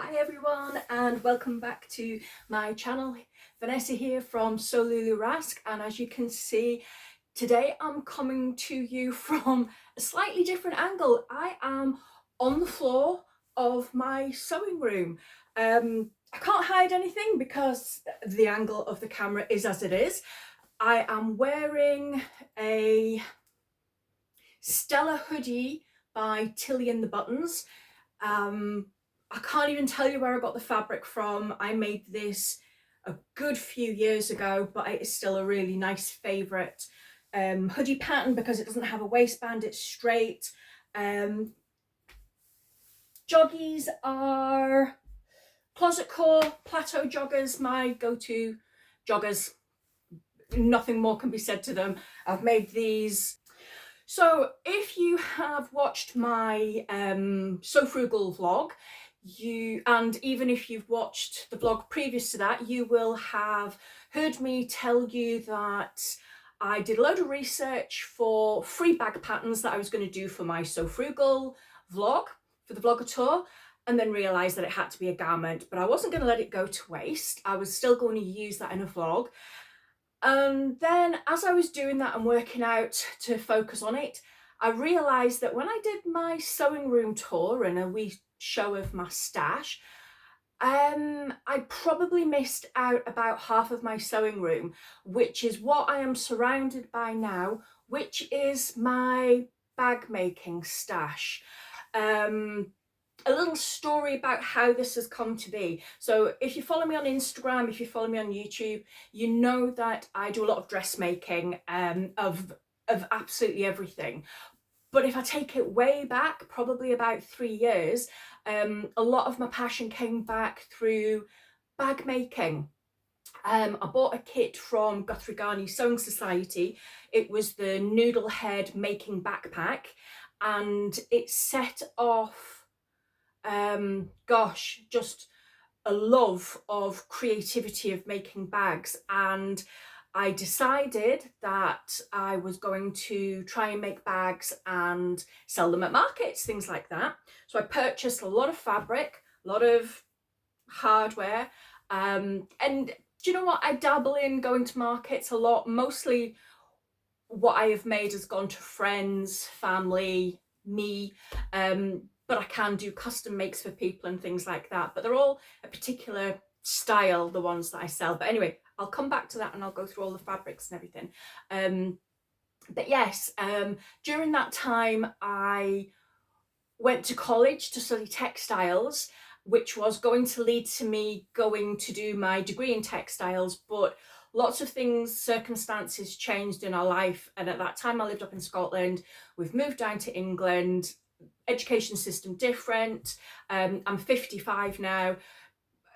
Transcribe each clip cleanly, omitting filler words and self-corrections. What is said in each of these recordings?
Hi everyone and welcome back to my channel. Vanessa here from Solulu Rask, and as you can see today I'm coming to you from a slightly different angle. I am on the floor of my sewing room. I can't hide anything because the angle of the camera is as it is. I am wearing a Stella hoodie by Tilly and the Buttons. I can't even tell you where I got the fabric from. I made this a good few years ago, but it is still a really nice favourite hoodie pattern because it doesn't have a waistband, it's straight. Joggies are Closet Core Plateau joggers, my go-to joggers. Nothing more can be said to them. I've made these. So if you have watched my So Frugal vlog, and even if you've watched the vlog previous to that, you will have heard me tell you that I did a load of research for free bag patterns that I was going to do for my So Frugal vlog, for the vlogger tour, and then realised that it had to be a garment, but I wasn't going to let it go to waste. I was still going to use that in a vlog. And then as I was doing that and working out to focus on it, I realised that when I did my sewing room tour and a wee show of my stash, I probably missed out about half of my sewing room, which is what I am surrounded by now, which is my bag making stash. A little story about how this has come to be. So if you follow me on Instagram, if you follow me on YouTube, you know that I do a lot of dressmaking of absolutely everything. But if I take it way back, probably about 3 years, a lot of my passion came back through bag making. I bought a kit from Guthrie Garney Sewing Society. It was the noodle head making backpack, and it set off gosh, just a love of creativity of making bags. And I decided that I was going to try and make bags and sell them at markets, things like that. So I purchased a lot of fabric, a lot of hardware, and do you know what, I dabble in going to markets a lot. Mostly what I have made has gone to friends, family, me, but I can do custom makes for people and things like that, but they're all a particular style, the ones that I sell. But anyway, I'll come back to that and I'll go through all the fabrics and everything. But yes, during that time I went to college to study textiles, which was going to lead to me going to do my degree in textiles, but lots of things, circumstances changed in our life, and at that time I lived up in Scotland. We've moved down to England, education system different. I'm 55 now.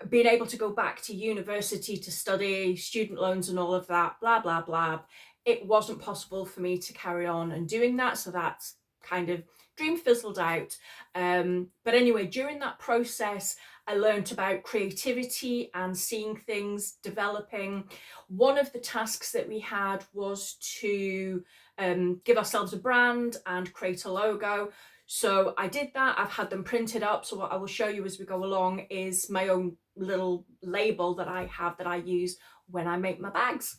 Being able to go back to university to study, student loans and all of that, blah blah blah, it wasn't possible for me to carry on and doing that, so that's kind of dream fizzled out. But anyway, during that process I learned about creativity and seeing things developing. One of the tasks that we had was to give ourselves a brand and create a logo. So I did that. I've had them printed up, so what I will show you as we go along is my own little label that I have that I use when I make my bags.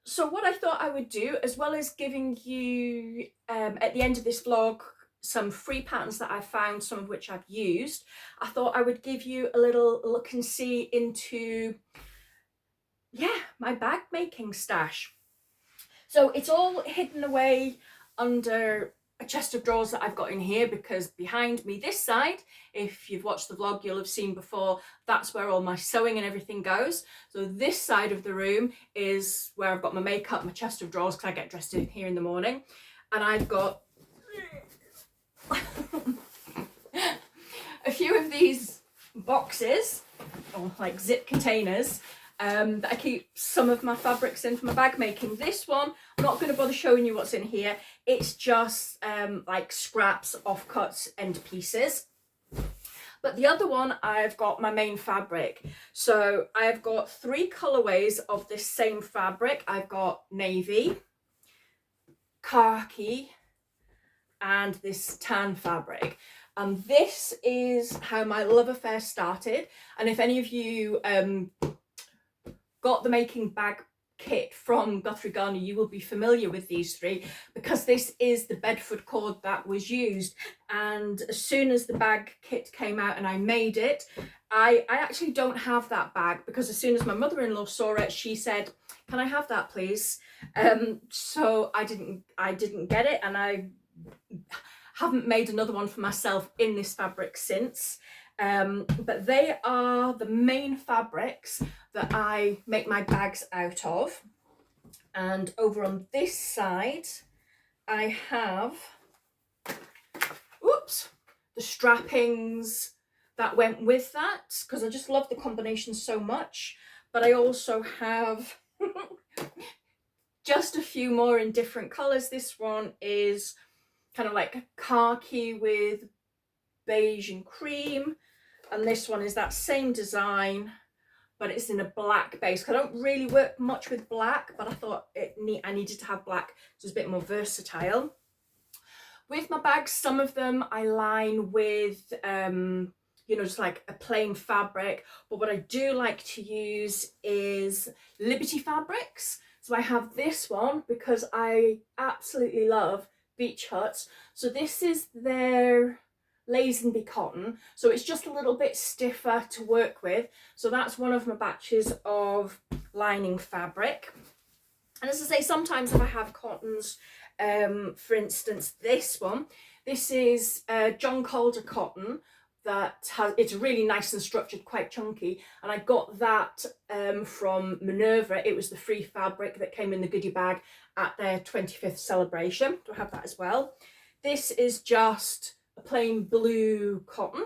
So what I thought I would do, as well as giving you at the end of this vlog some free patterns that I've found, some of which I've used, I thought I would give you a little look and see into, yeah, my bag making stash. So it's all hidden away under a chest of drawers that I've got in here, because behind me this side, if you've watched the vlog you'll have seen before, that's where all my sewing and everything goes. So this side of the room is where I've got my makeup, my chest of drawers, because I get dressed in here in the morning, and I've got a few of these boxes, or like zip containers, that I keep some of my fabrics in for my bag making. This one, I'm not going to bother showing you what's in here. It's just like scraps, offcuts, end pieces. But the other one, I've got my main fabric. So I've got 3 colorways of this same fabric. I've got navy, khaki, and this tan fabric. And this is how my love affair started. And if any of you got the making bag kit from Guthrie Garner, you will be familiar with these three, because this is the Bedford cord that was used. And as soon as the bag kit came out and I made it, I actually don't have that bag, because as soon as my mother-in-law saw it, she said, can I have that please? So I didn't get it, and I haven't made another one for myself in this fabric since. But they are the main fabrics that I make my bags out of. And over on this side, I have, oops, the strappings that went with that, because I just love the combination so much. But I also have just a few more in different colours. This one is kind of like khaki with beige and cream. And this one is that same design, but it's in a black base. I don't really work much with black, but I thought I needed to have black, so it's a bit more versatile. With my bags, some of them I line with, just like a plain fabric. But what I do like to use is Liberty fabrics. So I have this one because I absolutely love Beach Huts. So this is their Lazenby cotton, so it's just a little bit stiffer to work with. So that's one of my batches of lining fabric. And as I say, sometimes if I have cottons, for instance, this is John Calder cotton that it's really nice and structured, quite chunky, and I got that from Minerva. It was the free fabric that came in the goodie bag at their 25th celebration. Do I have that as well? This is just a plain blue cotton.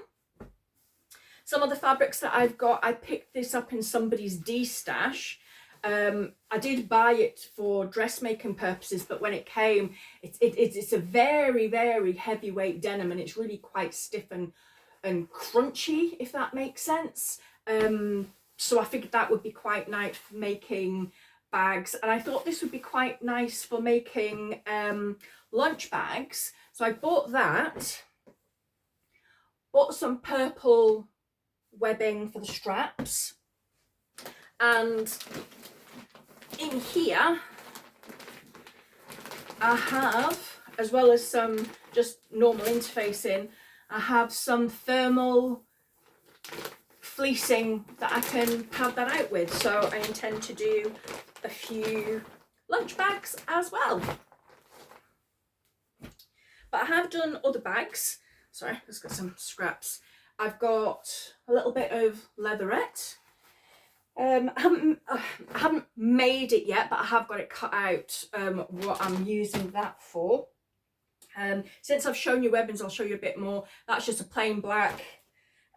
Some of the fabrics that I've got, I picked this up in somebody's D-stash. I did buy it for dressmaking purposes, but when it came, it's a very, very heavyweight denim, and it's really quite stiff and crunchy, if that makes sense. So I figured that would be quite nice for making bags, and I thought this would be quite nice for making lunch bags. So I bought that. Bought some purple webbing for the straps, and in here I have, as well as some just normal interfacing, I have some thermal fleecing that I can pad that out with. So I intend to do a few lunch bags as well. But I have done other bags. Sorry, I've got some scraps. I've got a little bit of leatherette. I haven't made it yet, but I have got it cut out, what I'm using that for. Since I've shown you webbings, I'll show you a bit more. That's just a plain black,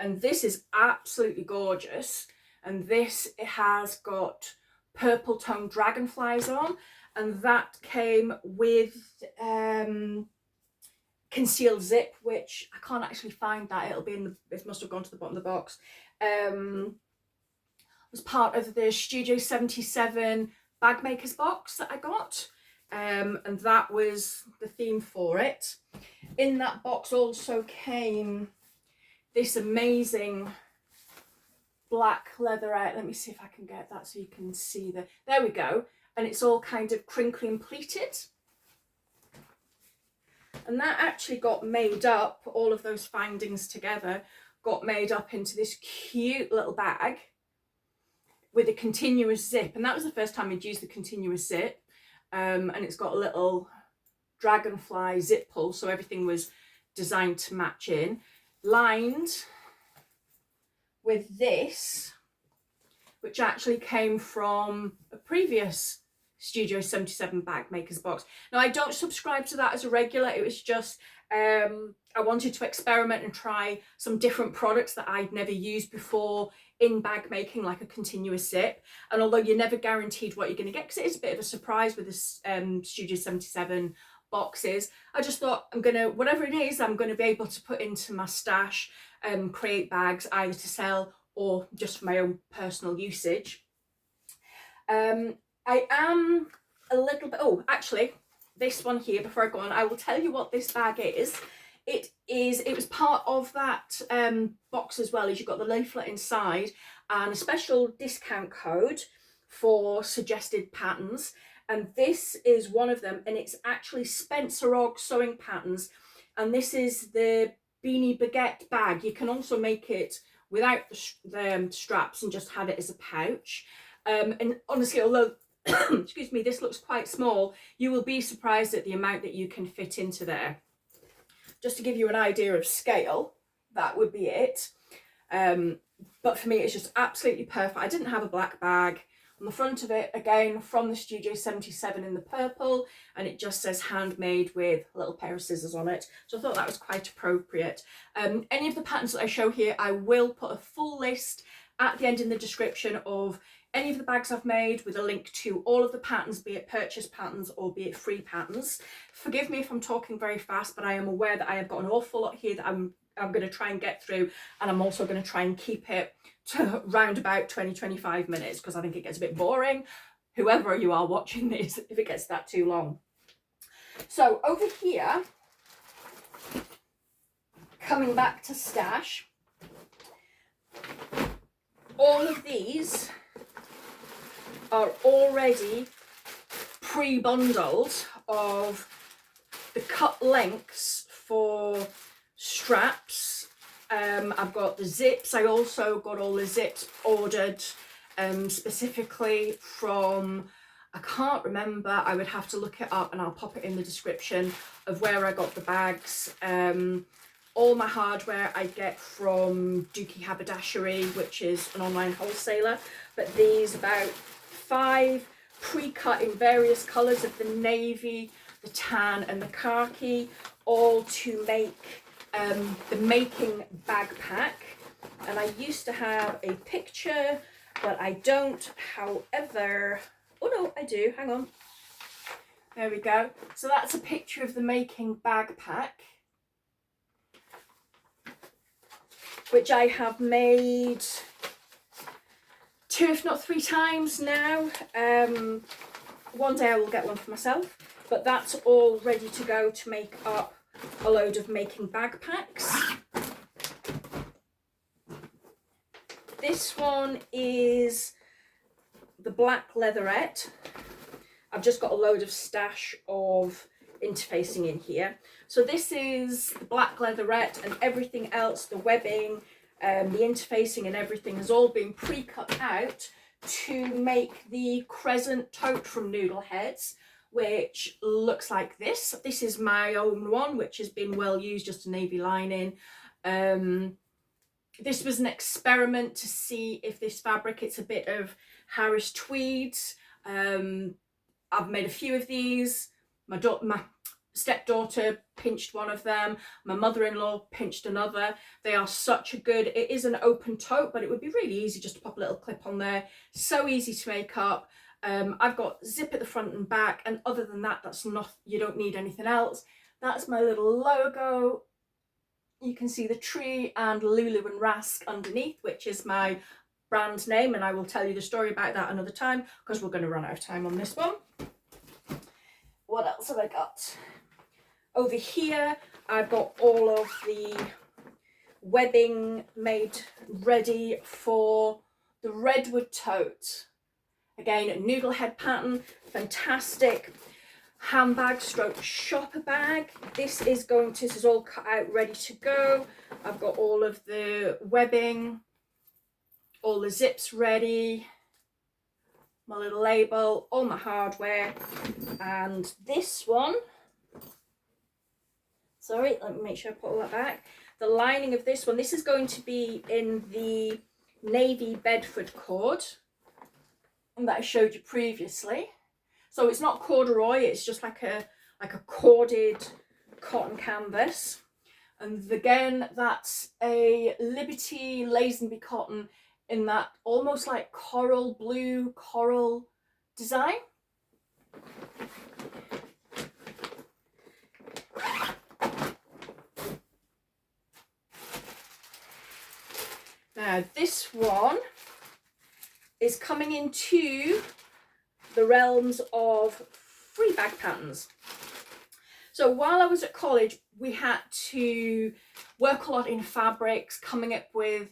and this is absolutely gorgeous. And this, it has got purple toned dragonflies on, and that came with concealed zip, which I can't actually find that. It'll be in the, it must have gone to the bottom of the box. Was part of the Studio 77 bag makers box that I got, and that was the theme for it. In that box also came this amazing black leatherette. Let me see if I can get that so you can see the, there we go. And it's all kind of crinkly and pleated. And that actually got made up, all of those findings together got made up into this cute little bag with a continuous zip. And that was the first time I'd used the continuous zip. And it's got a little dragonfly zip pull, so everything was designed to match in. Lined with this, which actually came from a previous Studio 77 bag makers box. Now, I don't subscribe to that as a regular. It was just I wanted to experiment and try some different products that I'd never used before in bag making, like a continuous zip. And although you're never guaranteed what you're going to get, because it is a bit of a surprise with this Studio 77 boxes, I just thought, I'm gonna, whatever it is, I'm going to be able to put into my stash and create bags either to sell or just for my own personal usage. I am a little bit, oh, actually, this one here, before I go on, I will tell you what this bag is. It was part of that box as well, as you've got the leaflet inside and a special discount code for suggested patterns. And this is one of them, and it's actually Spencer Og sewing patterns. And this is the Beanie Baguette bag. You can also make it without the straps and just have it as a pouch. And honestly, although excuse me, this looks quite small, you will be surprised at the amount that you can fit into there. Just to give you an idea of scale, that would be it. But for me, it's just absolutely perfect. I didn't have a black bag. On the front of it, again, from the Studio 77 in the purple, and it just says handmade with a little pair of scissors on it. So I thought that was quite appropriate. Any of the patterns that I show here, I will put a full list at the end in the description of any of the bags I've made, with a link to all of the patterns, be it purchase patterns or be it free patterns. Forgive me if I'm talking very fast, but I am aware that I have got an awful lot here that I'm going to try and get through, and I'm also going to try and keep it to round about 20-25 minutes, because I think it gets a bit boring, whoever you are watching this, if it gets that too long. So over here, coming back to stash, all of these are already pre-bundled of the cut lengths for straps. I've got the zips. I also got all the zips ordered specifically from, I can't remember, I would have to look it up and I'll pop it in the description of where I got the bags. All my hardware I get from Dookie Haberdashery, which is an online wholesaler, but these about 5 pre-cut in various colours of the navy, the tan and the khaki, all to make the making backpack. And I used to have a picture, but I don't. However, oh no, I do, hang on, there we go. So that's a picture of the making backpack, which I have made 2 if not 3 times now. One day I will get one for myself, but that's all ready to go to make up a load of making backpacks. This one is the black leatherette. I've just got a load of stash of interfacing in here. So this is the black leatherette, and everything else, the webbing, the interfacing and everything has all been pre-cut out to make the crescent tote from Noodleheads, which looks like this. This is my own one, which has been well used, just a navy lining. This was an experiment to see if this fabric, it's a bit of Harris tweed. I've made a few of these. My stepdaughter pinched one of them. My mother-in-law pinched another. They are such a good, it is an open tote, but it would be really easy just to pop a little clip on there. So easy to make up. I've got zip at the front and back, and other than that, that's not, you don't need anything else. That's my little logo. You can see the tree and Lulu and Rask underneath, which is my brand name, and I will tell you the story about that another time, because we're going to run out of time on this one. What else have I got? Over here, I've got all of the webbing made ready for the redwood tote. Again, a Noodlehead pattern, fantastic handbag stroke shopper bag. This is all cut out, ready to go. I've got all of the webbing, all the zips ready, my little label, all my hardware. And this one, sorry, let me make sure I put all that back. The lining of this one, this is going to be in the navy Bedford cord that I showed you previously. So it's not corduroy, it's just like a corded cotton canvas. And again, that's a Liberty Lazenby cotton in that almost like coral blue, coral design. Now this one is coming into the realms of free bag patterns. So while I was at college, we had to work a lot in fabrics, coming up with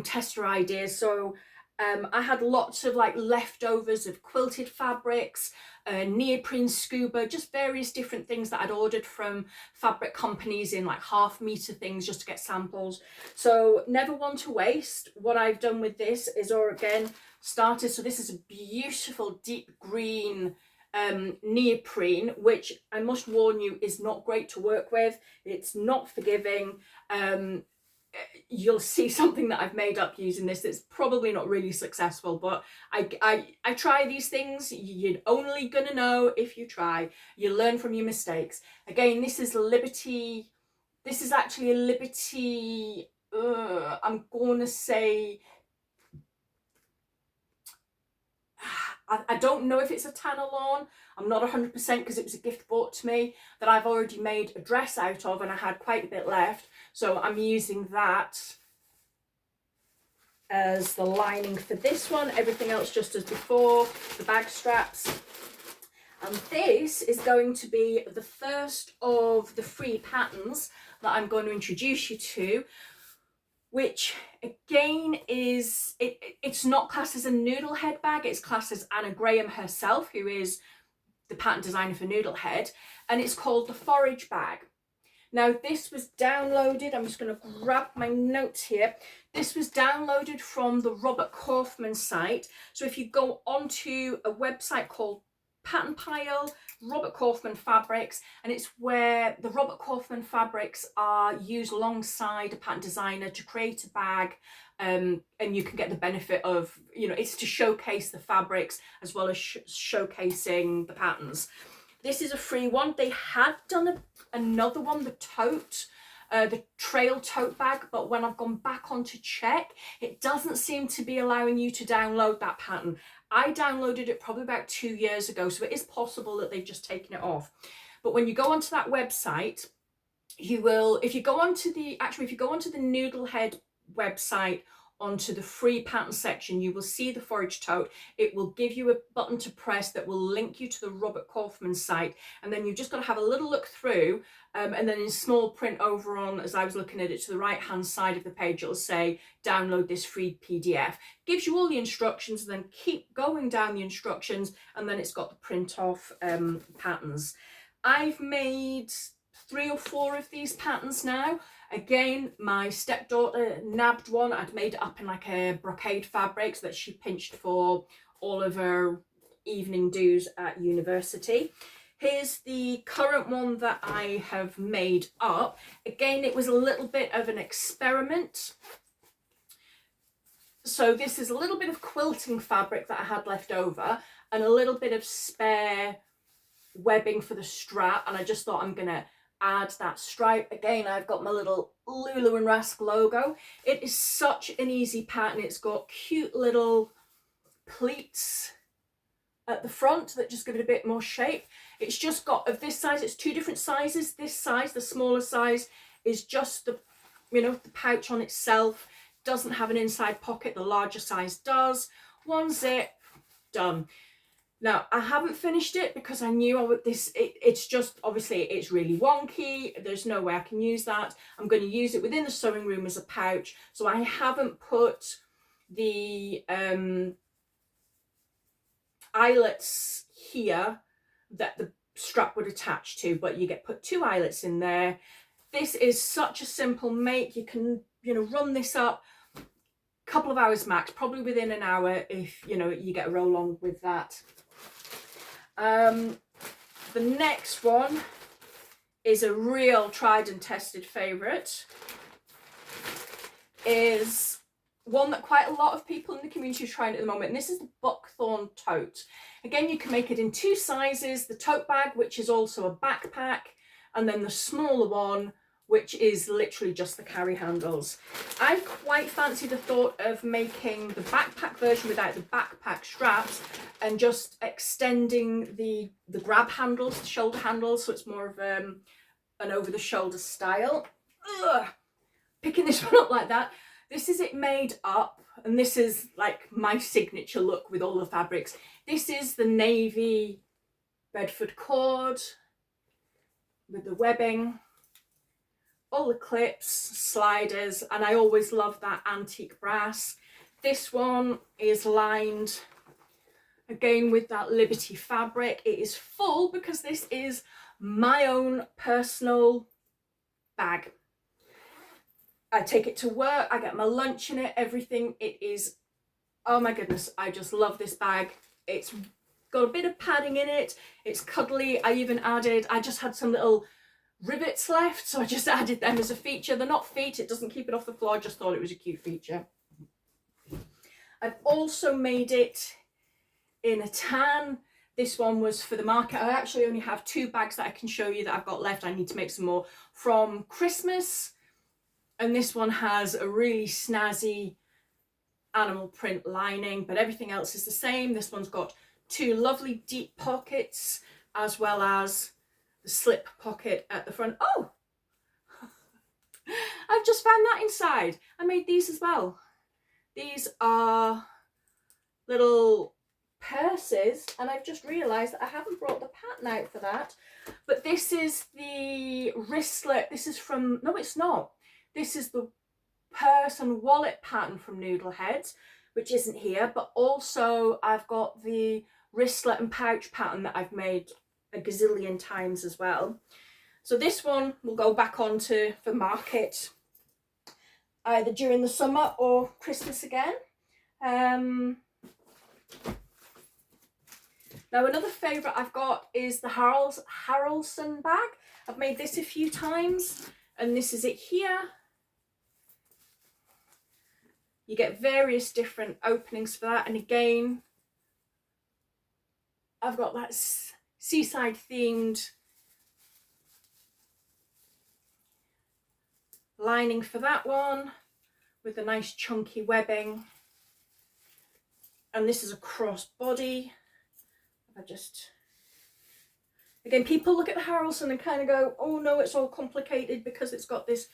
tester ideas. So I had lots of like leftovers of quilted fabrics, neoprene scuba, just various different things that I'd ordered from fabric companies in like half-meter things just to get samples. So never want to waste. What I've done with this is, or again, started, so this is a beautiful deep green neoprene, which I must warn you is not great to work with. It's not forgiving. You'll see something that I've made up using this that's probably not really successful, but I try these things. You're only gonna know if you try. You learn from your mistakes. Again, this is Liberty. This is actually a Liberty, I'm gonna say, I don't know if it's a Tanalon. I'm not 100% because it was a gift bought to me that I've already made a dress out of, and I had quite a bit left. So I'm using that as the lining for this one. Everything else just as before, the bag straps. And this is going to be the first of the free patterns that I'm going to introduce you to, which again is, it's not classed as a Noodlehead bag, it's classed as Anna Graham herself, who is the pattern designer for Noodlehead, and it's called the Forage Bag. Now this was downloaded, I'm just going to grab my notes here, this was downloaded from the Robert Kaufman site. So if you go onto a website called Pattern Pile, Robert Kaufman fabrics, and it's where the Robert Kaufman fabrics are used alongside a pattern designer to create a bag, and you can get the benefit of, you know, it's to showcase the fabrics as well as showcasing the patterns. This is a free one. They had done another one, the tote, the trail tote bag, but when I've gone back on to check, it doesn't seem to be allowing you to download that pattern. I downloaded it probably about 2 years ago, so it is possible that they've just taken it off. But when you go onto that website, you will, if you go onto the Noodlehead website, onto the free pattern section, you will see the Forage tote. It will give you a button to press that will link you to the Robert Kaufman site, and then you've just got to have a little look through, and then in small print over on, as I was looking at it, to the right hand side of the page, it'll say download this free PDF. Gives you all the instructions, then keep going down the instructions, and then it's got the print off patterns. I've made 3 or 4 of these patterns now. Again, my stepdaughter nabbed one. I'd made it up in like a brocade fabric so that she pinched for all of her evening do's at university. Here's the current one that I have made up. Again, it was a little bit of an experiment. So this is a little bit of quilting fabric that I had left over and a little bit of spare webbing for the strap, and I just thought I'm gonna add that stripe. Again, I've got my little Lulu and Rask logo. It is such an easy pattern. It's got cute little pleats at the front that just give it a bit more shape. It's just got, of this size, it's 2 different sizes. This size, the smaller size, is just the, you know, the pouch on itself. Doesn't have an inside pocket. The larger size does. 1 zip, done. Now, I haven't finished it because I knew I would, it's just, obviously it's really wonky. There's no way I can use that. I'm going to use it within the sewing room as a pouch. So I haven't put the eyelets here that the strap would attach to, but you put 2 eyelets in there. This is such a simple make. You can, you know, run this up a couple of hours max, probably within an hour if, you know, you get a roll on with that. The next one is a real tried and tested favourite. Is one that quite a lot of people in the community are trying at the moment, and this is the buckthorn tote. Again, you can make it in 2 sizes, the tote bag, which is also a backpack, and then the smaller one, which is literally just the carry handles. I quite fancy the thought of making the backpack version without the backpack straps and just extending the grab handles, the shoulder handles, so it's more of an over-the-shoulder style. Ugh. Picking this one up like that. This is it made up, and this is like my signature look with all the fabrics. This is the navy Bedford cord. with the webbing, all the clips, sliders, and I always love that antique brass. This one is lined again with that Liberty fabric. It is full because this is my own personal bag. I take it to work, I get my lunch in it, everything. It is, oh my goodness, I just love this bag. It's got a bit of padding in it, it's cuddly. I just had some little rivets left, so I just added them as a feature. They're not feet, it doesn't keep it off the floor, I just thought it was a cute feature. I've also made it in a tan. This one was for the market. I actually only have 2 bags that I can show you that I've got left. I need to make some more from Christmas. And this one has a really snazzy animal print lining, but everything else is the same. This one's got 2 lovely deep pockets, as well as the slip pocket at the front. Oh, I've just found that inside. I made these as well. These are little purses, and I've just realised that I haven't brought the pattern out for that. But this is the wristlet. This is from, no it's not. This is the purse and wallet pattern from Noodleheads, which isn't here, but also I've got the wristlet and pouch pattern that I've made a gazillion times as well. So this one will go back onto for market either during the summer or Christmas again. Now another favourite I've got is the Harrelson bag. I've made this a few times, and this is it here. You get various different openings for that, and again I've got that seaside themed lining for that one with a nice chunky webbing, and this is a crossbody. Again, people look at the Harrelson and kind of go, oh no, it's all complicated, because it's got this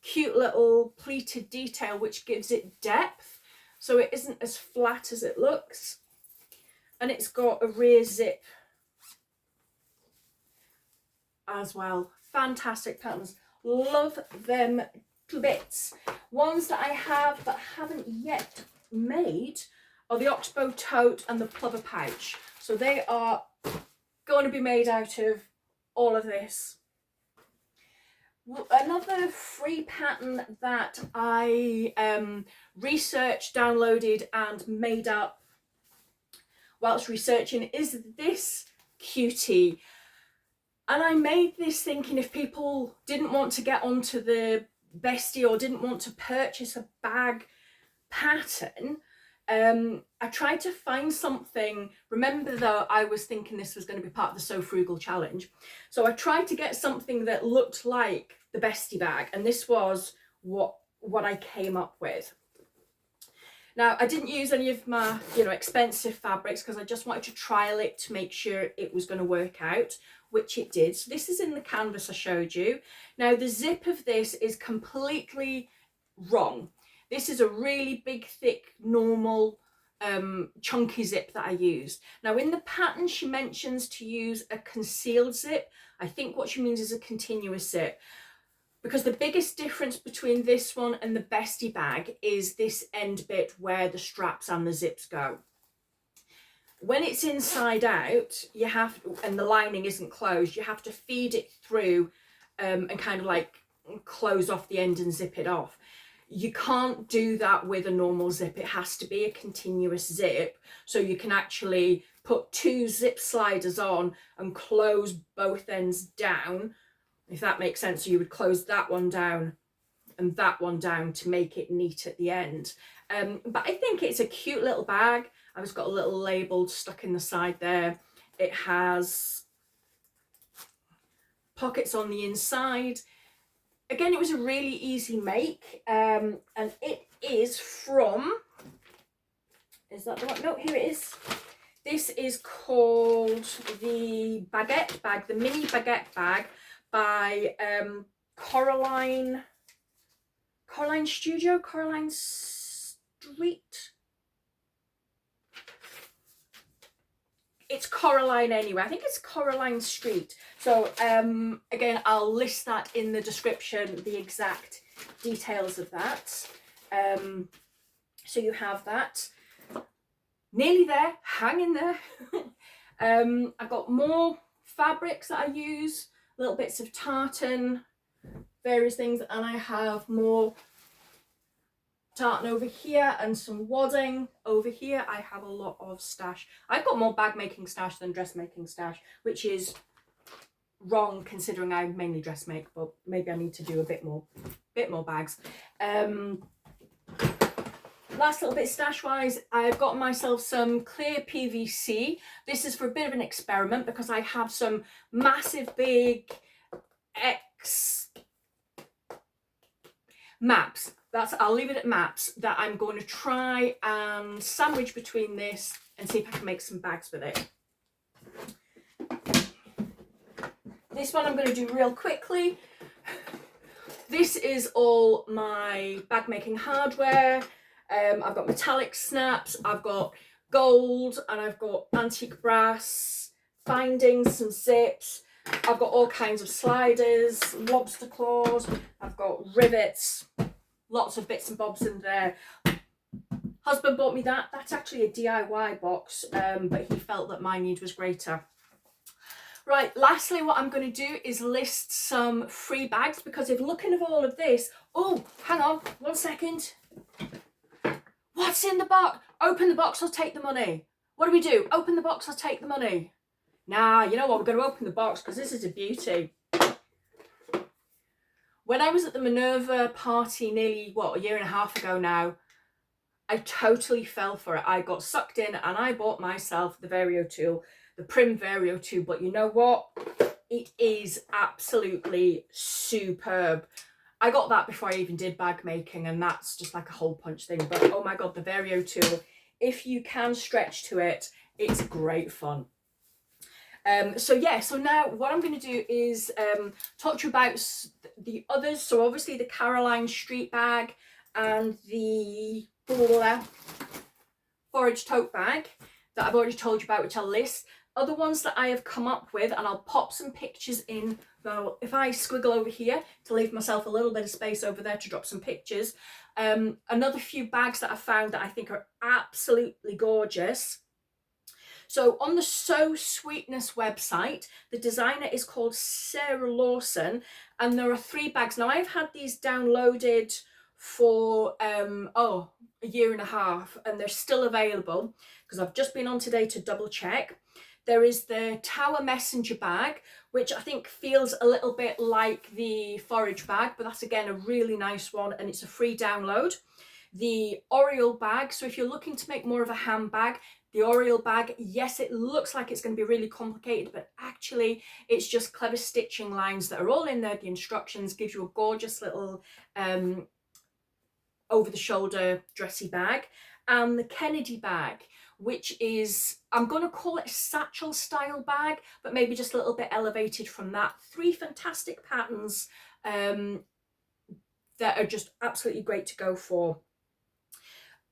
cute little pleated detail which gives it depth, so it isn't as flat as it looks. And it's got a rear zip as well. Fantastic patterns, love them to bits. Ones that I have but haven't yet made are the Oxbow tote and the plover pouch. So they are going to be made out of all of this. Another free pattern that I researched, downloaded and made up whilst researching is this cutie. And I made this thinking if people didn't want to get onto the bestie or didn't want to purchase a bag pattern, I tried to find something. Remember though, I was thinking this was going to be part of the So Frugal challenge, so I tried to get something that looked like the bestie bag, and this was what I came up with. Now I didn't use any of my expensive fabrics because I just wanted to trial it to make sure it was going to work out, which it did. So this is in the canvas I showed you. Now the zip of this is completely wrong. This is a really big, thick, normal, chunky zip that I used. Now in the pattern she mentions to use a concealed zip. I think what she means is a continuous zip, because the biggest difference between this one and the bestie bag is this end bit where the straps and the zips go. When it's inside out, you have, and the lining isn't closed, you have to feed it through and kind of like close off the end and zip it off. You can't do that with a normal zip. It has to be a continuous zip, so you can actually put 2 zip sliders on and close both ends down, if that makes sense. So you would close that one down and that one down to make it neat at the end. But I think it's a cute little bag. I've just got a little label stuck in the side there. It has pockets on the inside. Again, it was a really easy make, and it is from, is that the one? No, here it is. This is called the Baguette bag, the mini baguette bag by Coraline Studio, Coraline Street. It's Coraline anyway. I think it's Coraline Street. So again, I'll list that in the description, the exact details of that. So you have that. Nearly there, hang in there. I've got more fabrics that I use, little bits of tartan, various things, and I have more tartan over here and some wadding over here. I have a lot of stash. I've got more bag making stash than dressmaking stash, which is wrong considering I mainly dress make, but maybe I need to do a bit more bags. Last little bit stash wise, I've got myself some clear PVC. This is for a bit of an experiment because I have some massive big X maps. I'll leave it at maps that I'm going to try and sandwich between this and see if I can make some bags with it. This one I'm going to do real quickly. This is all my bag making hardware. I've got metallic snaps, I've got gold, and I've got antique brass, findings, some zips. I've got all kinds of sliders, lobster claws, I've got rivets, lots of bits and bobs in there. Husband bought me that. That's actually a DIY box, but he felt that my need was greater. Right, lastly, what I'm going to do is list some free bags, because if looking at all of this, oh, hang on, 1 second. What's in the box? Open the box, I'll take the money. What do we do? Open the box, I'll take the money. Nah, you know what? We're going to open the box because this is a beauty. When I was at the Minerva party nearly, a year and a half ago now, I totally fell for it. I got sucked in and I bought myself the Vario tool, the Prim Vario tool. But you know what? It is absolutely superb. I got that before I even did bag making, and that's just like a hole punch thing. But oh my God, the Vario tool, if you can stretch to it, it's great fun. So now what I'm going to do is talk to you about the others. So obviously the Caroline Street bag and the forage tote bag that I've already told you about, which I'll list. Other ones that I have come up with, and I'll pop some pictures in. Now, if I squiggle over here to leave myself a little bit of space over there to drop some pictures. Another few bags that I found that I think are absolutely gorgeous. So on the So Sweetness website, the designer is called Sarah Lawson, and there are 3 bags. Now, I've had these downloaded for a year and a half, and they're still available because I've just been on today to double check. There is the Tower Messenger bag, which I think feels a little bit like the forage bag, but that's again a really nice one, and it's a free download. The Oriole bag, so if you're looking to make more of a handbag, the Oriole bag, yes, it looks like it's going to be really complicated, but actually it's just clever stitching lines that are all in there. The instructions gives you a gorgeous little over-the-shoulder dressy bag. And the Kennedy bag, which is, I'm going to call it a satchel style bag, but maybe just a little bit elevated from that. 3 fantastic patterns that are just absolutely great to go for.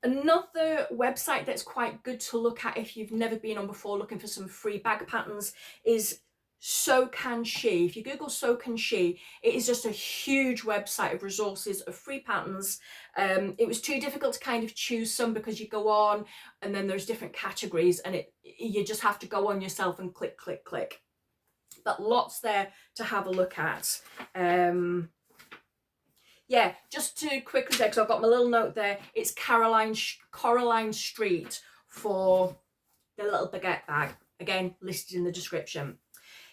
Another website that's quite good to look at if you've never been on before looking for some free bag patterns is So Can She. If you Google So Can She, it is just a huge website of resources of free patterns. It was too difficult to kind of choose some because you go on and then there's different categories, and you just have to go on yourself and click, click, click. But lots there to have a look at. Yeah, just to quickly say, because I've got my little note there, it's Coraline Street for the little baguette bag. Again, listed in the description.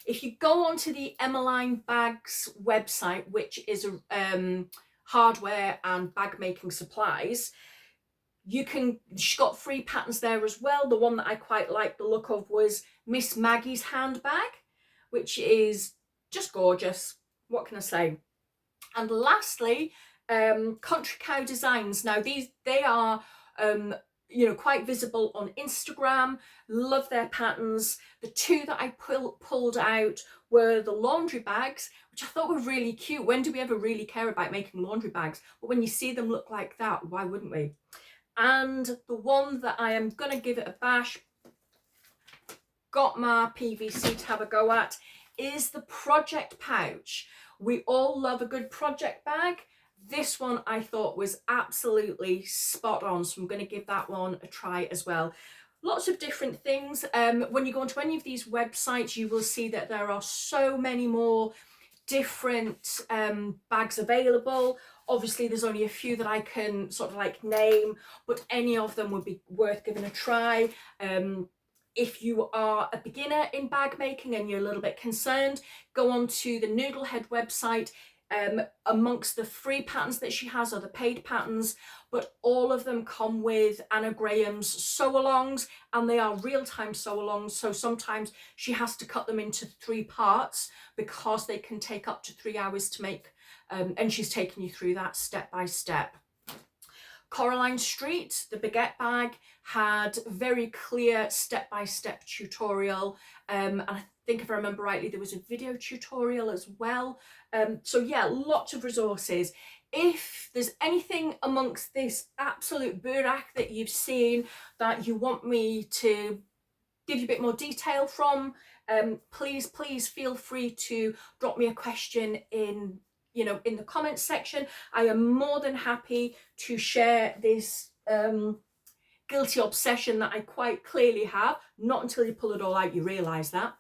If you go onto the Emmeline Bags website, which is hardware and bag making supplies, she's got free patterns there as well. The one that I quite liked the look of was Miss Maggie's handbag, which is just gorgeous. What can I say? And lastly, Country Cow Designs. Now they are quite visible on Instagram. Love their patterns. The 2 that I pulled out were the laundry bags, which I thought were really cute. When do we ever really care about making laundry bags? But when you see them look like that, why wouldn't we? And the one that I am gonna give it a bash, got my PVC to have a go at is the project pouch. We all love a good project bag. This one I thought was absolutely spot on, so I'm going to give that one a try as well. Lots of different things. When you go onto any of these websites, you will see that there are so many more different bags available. Obviously there's only a few that I can sort of like name, but any of them would be worth giving a try. If you are a beginner in bag making and you're a little bit concerned, go on to the Noodlehead website. Amongst the free patterns that she has are the paid patterns, but all of them come with Anna Graham's sew-alongs, and they are real-time sew-alongs, so sometimes she has to cut them into 3 parts because they can take up to 3 hours to make, and she's taking you through that step by step. Coraline Street, the baguette bag, had very clear step-by-step tutorial, and I think if I remember rightly there was a video tutorial as well. So yeah, lots of resources. If there's anything amongst this absolute burak that you've seen that you want me to give you a bit more detail from, please feel free to drop me a question in the comments section. I am more than happy to share this guilty obsession that I quite clearly have. Not until you pull it all out you realise that.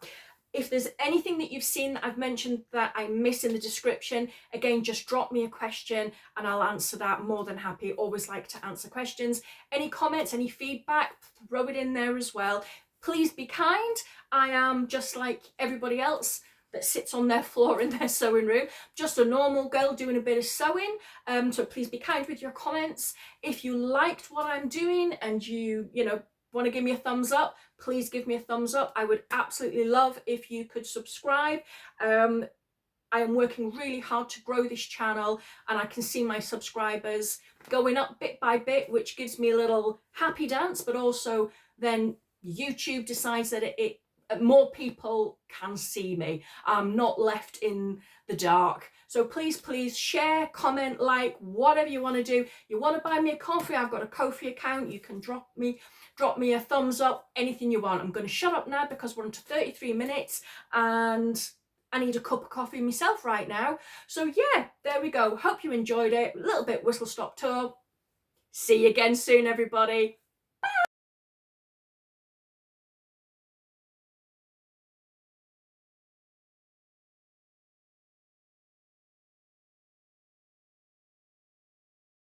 If there's anything that you've seen that I've mentioned that I miss in the description, again, just drop me a question and I'll answer that. More than happy. Always like to answer questions. Any comments, any feedback, throw it in there as well. Please be kind. I am just like everybody else that sits on their floor in their sewing room, just a normal girl doing a bit of sewing. So please be kind with your comments. If you liked what I'm doing and you want to give me a thumbs up, please give me a thumbs up. I would absolutely love if you could subscribe. I am working really hard to grow this channel, and I can see my subscribers going up bit by bit, which gives me a little happy dance, but also then YouTube decides that more people can see me. I'm not left in the dark. So please share, comment, like, whatever you want to do. You want to buy me a coffee, I've got a Ko-fi account. You can drop me a thumbs up, anything you want. I'm going to shut up now because we're on to 33 minutes and I need a cup of coffee myself right now. So yeah, there we go. Hope you enjoyed it. A little bit whistle stop tour. See you again soon, everybody.